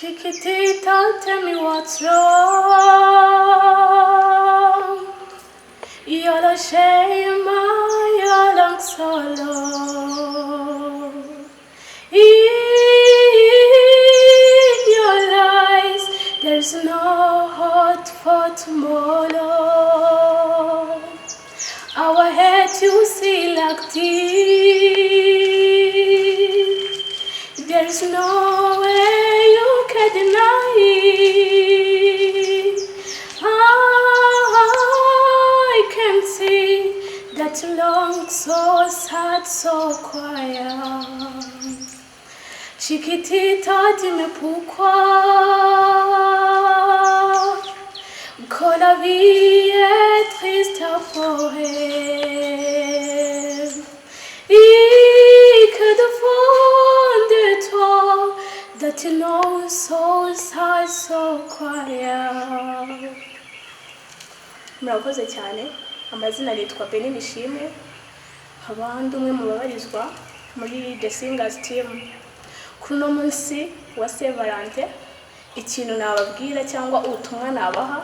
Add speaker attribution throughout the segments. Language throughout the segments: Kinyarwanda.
Speaker 1: Chiquitita, tell me what's wrong. You're a shame, you're long solo. In your lies, there's no hope for tomorrow. Our head you see like this. There's no way you can deny it. I can see that you long so sad, so quiet. Chiquitita, dis-moi pourquoi quand la vie est triste pour elle et que de fond de toi that you know so sad, so quiet. Murakoze cyane. Amazina yitwa Beni Nishimwe, abandi umwe mu babarizwa muri The Singers Team. Kuno munsi wa Saint Valentin, ikintu nababwira cyangwa ubutumwa nabaha,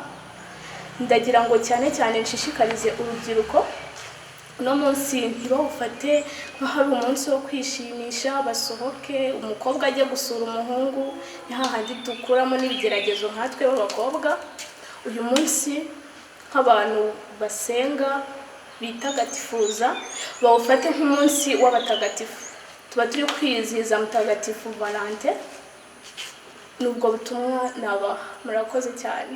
Speaker 1: ndagira ngo cyane cyane nshishikarize urubyiruko uno munsi ntibawufate nk'ahari umunsi wo kwishimisha, basohoke umukobwa ajye gusura umuhungu, hahandi dukuramo n'ibigeragezo nkatwe b'abakobwa. Uyu munsi nk'abantu basenga bitagatifuza, bawufate nk'umunsi w'abatagatifu. Tuba turi kwizihiza mutagatifu Valentin. Nubwo butumwa nabaha. Murakoze cyane.